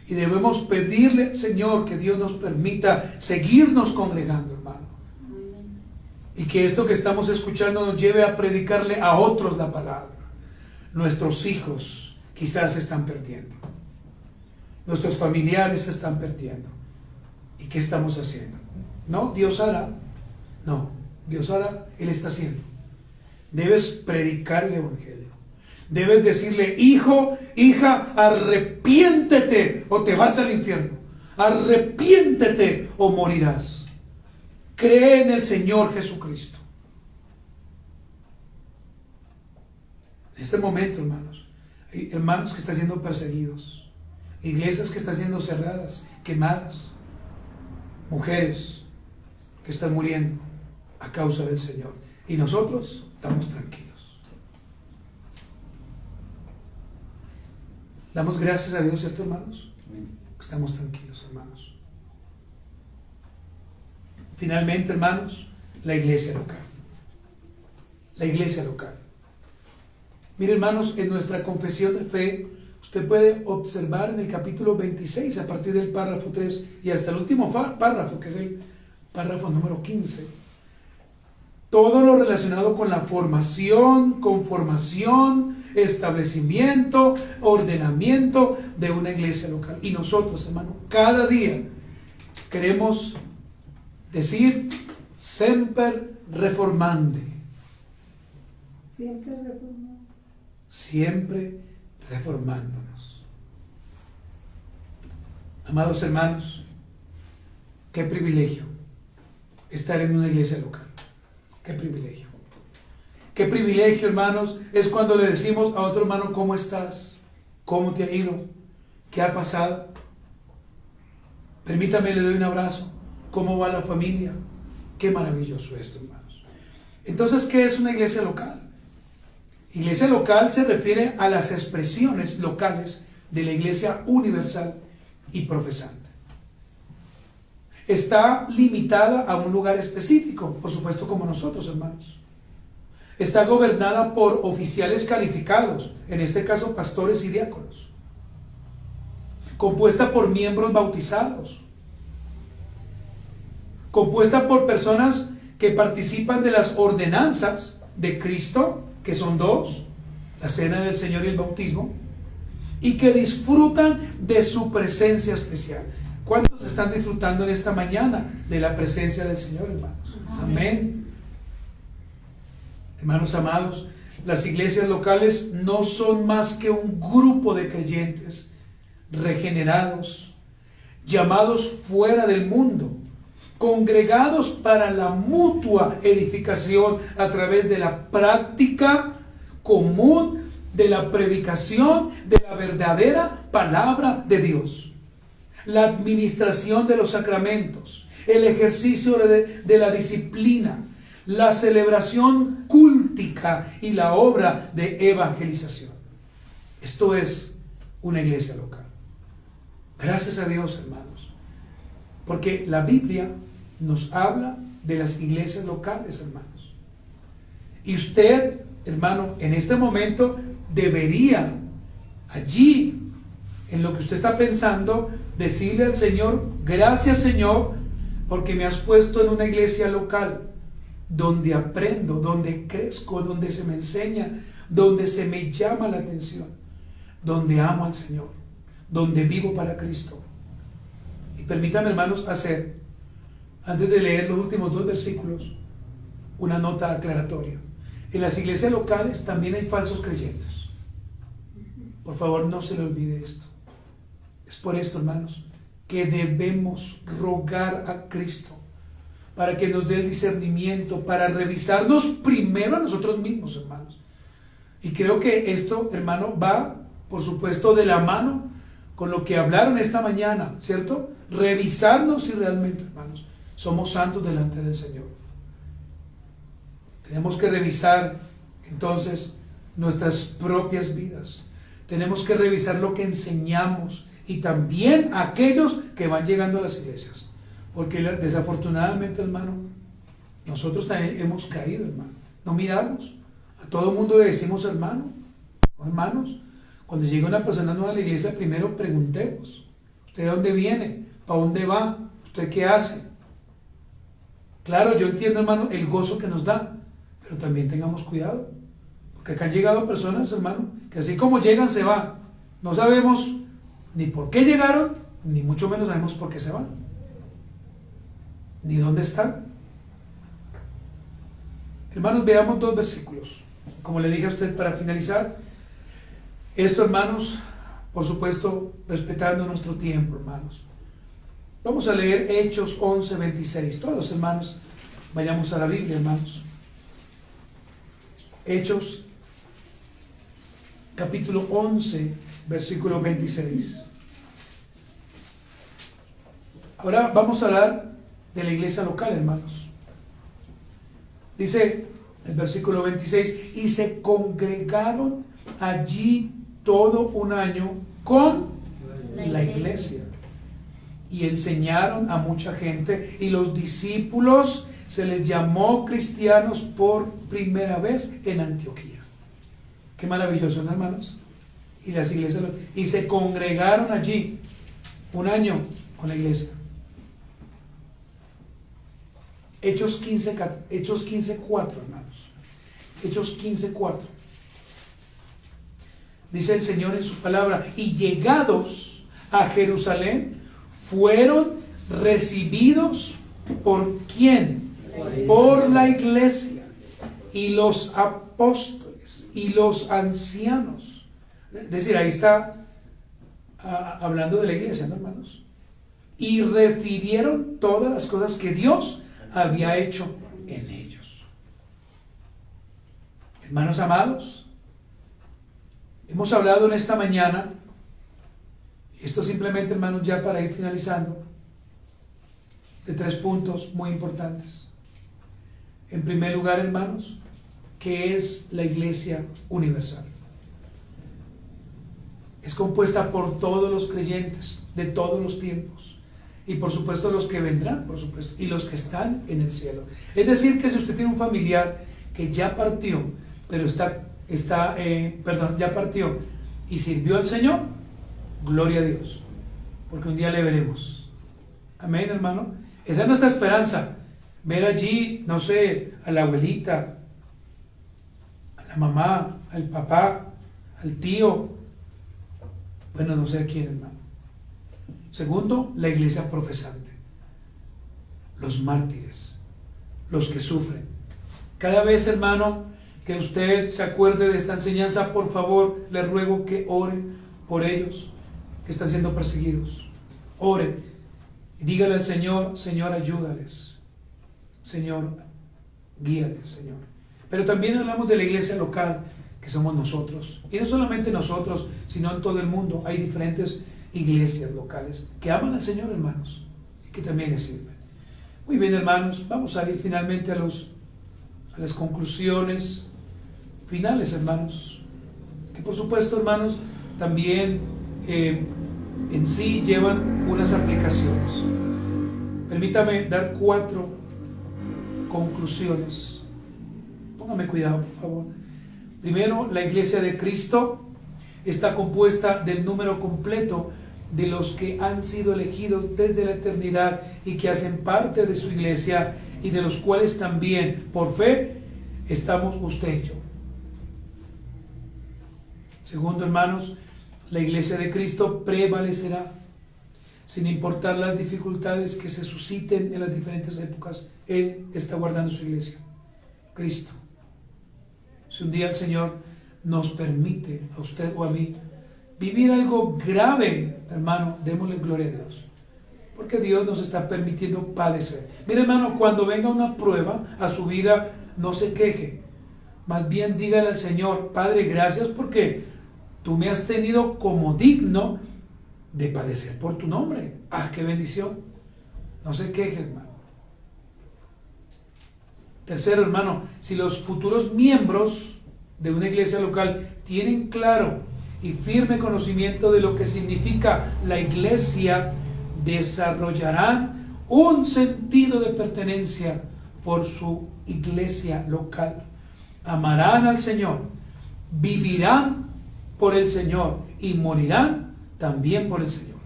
Y debemos pedirle, Señor, que Dios nos permita seguirnos congregando, hermano. Amén. Y que esto que estamos escuchando nos lleve a predicarle a otros la palabra. Nuestros hijos quizás se están perdiendo. Nuestros familiares se están perdiendo. ¿Y qué estamos haciendo? No, Dios hará. No, Dios hará, Él está haciendo. Debes predicar el Evangelio. Debes decirle: hijo, hija, arrepiéntete o te vas al infierno. Arrepiéntete o morirás. Cree en el Señor Jesucristo. En este momento, hermanos, hay hermanos que están siendo perseguidos, iglesias que están siendo cerradas, quemadas, mujeres que están muriendo a causa del Señor. Y nosotros estamos tranquilos. Damos gracias a Dios, ¿cierto, hermanos? Estamos tranquilos, hermanos. Finalmente, hermanos, la iglesia local. La iglesia local. Mire, hermanos, en nuestra confesión de fe, usted puede observar en el capítulo 26, a partir del párrafo 3 y hasta el último párrafo, que es el párrafo número 15, todo lo relacionado con la formación, conformación, establecimiento, ordenamiento de una iglesia local. Y nosotros, hermano, cada día queremos decir: semper reformande. Siempre reformando. Siempre reformándonos. Amados hermanos, qué privilegio estar en una iglesia local. Qué privilegio. Qué privilegio, hermanos, es cuando le decimos a otro hermano: ¿cómo estás? ¿Cómo te ha ido? ¿Qué ha pasado? Permítame, le doy un abrazo. ¿Cómo va la familia? Qué maravilloso esto, hermanos. Entonces, ¿qué es una iglesia local? Iglesia local se refiere a las expresiones locales de la iglesia universal y profesante. Está limitada a un lugar específico, por supuesto, como nosotros, hermanos. Está gobernada por oficiales calificados, en este caso pastores y diáconos. Compuesta por miembros bautizados. Compuesta por personas que participan de las ordenanzas de Cristo, que son dos: la cena del Señor y el bautismo, y que disfrutan de su presencia especial. ¿Cuántos están disfrutando en esta mañana de la presencia del Señor, hermanos? Amén. Hermanos amados, las iglesias locales no son más que un grupo de creyentes regenerados, llamados fuera del mundo, congregados para la mutua edificación a través de la práctica común de la predicación de la verdadera palabra de Dios, la administración de los sacramentos, el ejercicio de la disciplina, la celebración cúltica y la obra de evangelización. Esto es una iglesia local. Gracias a Dios, hermanos, porque la Biblia nos habla de las iglesias locales, hermanos. Y usted, hermano, en este momento debería, allí, en lo que usted está pensando, decirle al Señor: gracias, Señor, porque me has puesto en una iglesia local, donde aprendo, donde crezco, donde se me enseña, donde se me llama la atención, donde amo al Señor, donde vivo para Cristo. Y permítanme, hermanos, hacer, antes de leer los últimos 2 versículos, una nota aclaratoria. En las iglesias locales también hay falsos creyentes. Por favor, no se le olvide esto. Es por esto, hermanos, que debemos rogar a Cristo para que nos dé el discernimiento, para revisarnos primero a nosotros mismos, hermanos. Y creo que esto, hermano, va, por supuesto, de la mano con lo que hablaron esta mañana, ¿cierto? Revisarnos si realmente, hermanos, somos santos delante del Señor. Tenemos que revisar, entonces, nuestras propias vidas. Tenemos que revisar lo que enseñamos y también aquellos que van llegando a las iglesias. Porque desafortunadamente, hermano, nosotros también hemos caído, hermano. No miramos. A todo mundo le decimos hermano, ¿no, hermanos? Cuando llega una persona nueva a la iglesia, primero preguntemos: ¿usted de dónde viene? ¿Para dónde va? ¿Usted qué hace? Claro, yo entiendo, hermano, el gozo que nos da, pero también tengamos cuidado. Porque acá han llegado personas, hermano, que así como llegan, se van. No sabemos ni por qué llegaron, ni mucho menos sabemos por qué se van. Ni dónde están. Hermanos, veamos 2 versículos. Como le dije a usted para finalizar, Esto, hermanos, por supuesto, respetando nuestro tiempo, hermanos. Vamos a leer Hechos 11:26. Todos, hermanos, vayamos a la Biblia, hermanos. Hechos, capítulo 11, versículo 26. Ahora vamos a hablar de la iglesia local, hermanos. Dice el versículo 26, y se congregaron allí todo un año con la iglesia. Y enseñaron a mucha gente, y los discípulos se les llamó cristianos por primera vez en Antioquía. Qué maravilloso, ¿no, hermanos? Y las iglesias, y se congregaron allí un año con la iglesia. Hechos 15:4, hermanos. Hechos 15:4. Dice el Señor en su palabra, y llegados a Jerusalén, fueron recibidos ¿por quién? Por la iglesia y los apóstoles y los ancianos. Es decir, ahí está hablando de la iglesia, ¿no, hermanos? Y refirieron todas las cosas que Dios había hecho en ellos. Hermanos amados, hemos hablado en esta mañana, esto simplemente, hermanos, ya para ir finalizando, de 3 puntos muy importantes. En primer lugar, hermanos, ¿qué es la iglesia universal? Es compuesta por todos los creyentes de todos los tiempos. Y por supuesto los que vendrán, por supuesto, y los que están en el cielo. Es decir, que si usted tiene un familiar que ya partió, pero ya partió y sirvió al Señor, gloria a Dios, porque un día le veremos. Amén, hermano. Esa es nuestra esperanza, ver allí, no sé, a la abuelita, a la mamá, al papá, al tío, bueno, no sé a quién, hermano. Segundo, la iglesia profesante, los mártires, los que sufren. Cada vez, hermano, que usted se acuerde de esta enseñanza, por favor, le ruego que ore por ellos que están siendo perseguidos. Ore y dígale al Señor, Señor, ayúdales. Señor, guíales, Señor. Pero también hablamos de la iglesia local, que somos nosotros. Y no solamente nosotros, sino en todo el mundo. Hay diferentes iglesias locales que aman al Señor, hermanos, y que también les sirven. Muy bien, hermanos, vamos a ir finalmente a las conclusiones finales, hermanos, que por supuesto, hermanos, también en sí llevan unas aplicaciones. Permítame dar 4 conclusiones. Póngame cuidado, por favor. Primero, la iglesia de Cristo está compuesta del número completo de los que han sido elegidos desde la eternidad y que hacen parte de su iglesia, y de los cuales también por fe estamos usted y yo. Segundo, hermanos, la iglesia de Cristo prevalecerá sin importar las dificultades que se susciten en las diferentes épocas. Él está guardando su iglesia, Cristo. Si un día el Señor nos permite, a usted o a mí, vivir algo grave, hermano, démosle gloria a Dios, porque Dios nos está permitiendo padecer. Mire, hermano, cuando venga una prueba a su vida, no se queje, más bien dígale al Señor, Padre, gracias porque tú me has tenido como digno de padecer por tu nombre. ¡Ah, qué bendición! No se queje, hermano. Tercero, hermano, si los futuros miembros de una iglesia local tienen claro y firme conocimiento de lo que significa la iglesia, desarrollarán un sentido de pertenencia por su iglesia local. Amarán al Señor, vivirán por el Señor y morirán también por el Señor.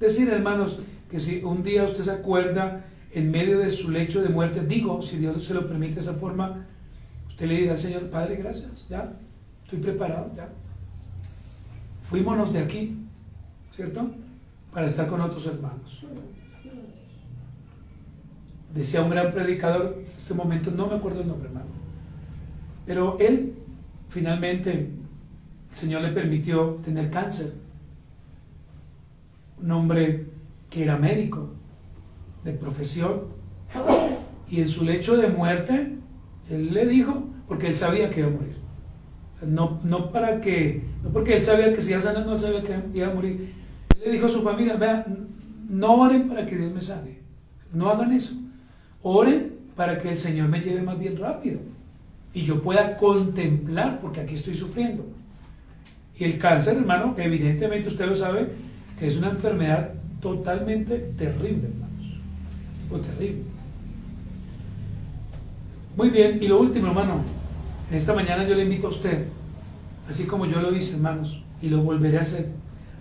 Decir, hermanos, que si un día usted se acuerda en medio de su lecho de muerte, digo, si Dios se lo permite de esa forma, usted le dirá al Señor, Padre, gracias, ya, estoy preparado, ya. Fuímonos de aquí, ¿cierto? Para estar con otros hermanos. Decía un gran predicador, en este momento no me acuerdo el nombre, hermano, pero él finalmente el Señor le permitió tener cáncer. Un hombre que era médico de profesión, y en su lecho de muerte él le dijo, porque él sabía que iba a morir, no porque él sabía que si iba a sanar, no sabía que iba a morir. Él le dijo a su familia: vean, no oren para que Dios me sane, no hagan eso, oren para que el Señor me lleve más bien rápido y yo pueda contemplar, porque aquí estoy sufriendo. Y el cáncer, hermano, evidentemente usted lo sabe, que es una enfermedad totalmente terrible, hermanos, o terrible. Muy bien, y lo último, hermano, en esta mañana yo le invito a usted, así como yo lo hice, hermanos, y lo volveré a hacer: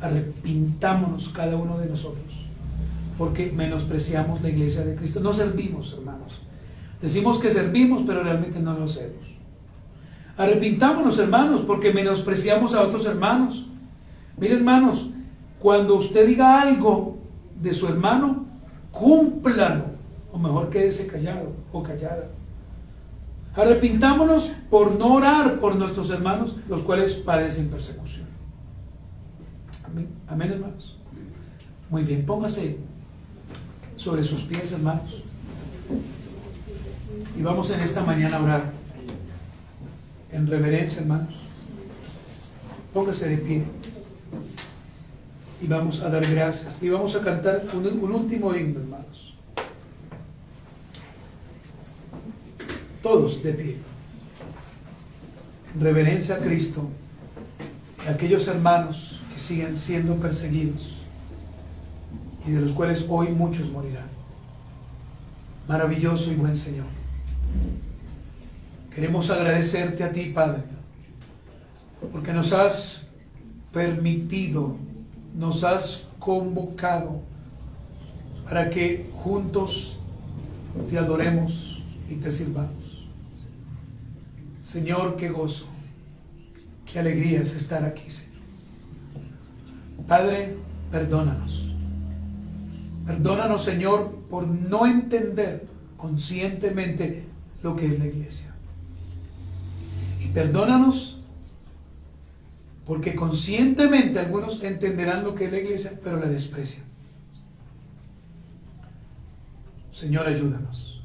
arrepintámonos cada uno de nosotros, porque menospreciamos la iglesia de Cristo. No servimos, hermanos. Decimos que servimos, pero realmente no lo hacemos. Arrepintámonos, hermanos, porque menospreciamos a otros hermanos. Miren, hermanos, cuando usted diga algo de su hermano, cúmplalo, o mejor quédese callado o callada. Arrepintámonos por no orar por nuestros hermanos, los cuales padecen persecución. Amén, amén, hermanos. Muy bien, póngase sobre sus pies, hermanos, y vamos en esta mañana a orar en reverencia, hermanos. Póngase de pie y vamos a dar gracias y vamos a cantar un último himno, hermanos. Todos de pie, en reverencia a Cristo y a aquellos hermanos que siguen siendo perseguidos y de los cuales hoy muchos morirán. Maravilloso y buen Señor, queremos agradecerte a ti, Padre, porque nos has permitido, nos has convocado para que juntos te adoremos y te sirvamos. Señor, qué gozo, qué alegría es estar aquí, Señor. Padre, perdónanos. Perdónanos, Señor, por no entender conscientemente lo que es la iglesia. Y perdónanos porque conscientemente algunos entenderán lo que es la iglesia, pero la desprecian. Señor, ayúdanos.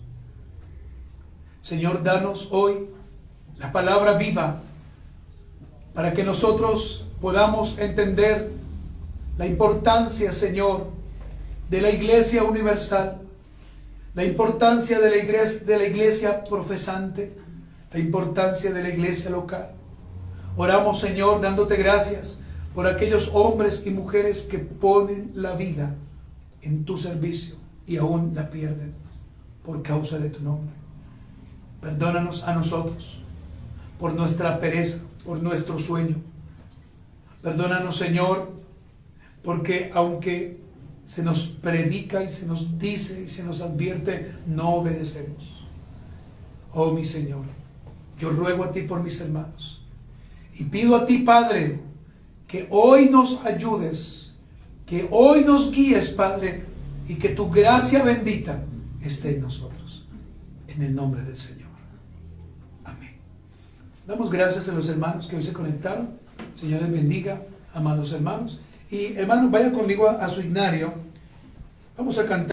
Señor, danos hoy la palabra viva para que nosotros podamos entender la importancia, Señor, de la iglesia universal, la importancia de la iglesia profesante, la importancia de la iglesia local. Oramos, Señor, dándote gracias por aquellos hombres y mujeres que ponen la vida en tu servicio y aún la pierden por causa de tu nombre. Perdónanos a nosotros por nuestra pereza, por nuestro sueño. Perdónanos, Señor, porque aunque se nos predica y se nos dice y se nos advierte, no obedecemos. Oh, mi Señor, yo ruego a ti por mis hermanos y pido a ti, Padre, que hoy nos ayudes, que hoy nos guíes, Padre, y que tu gracia bendita esté en nosotros, en el nombre del Señor. Amén. Damos gracias a los hermanos que hoy se conectaron. Señor les bendiga, amados hermanos. Y hermanos, vaya conmigo a su ignario. Vamos a cantar.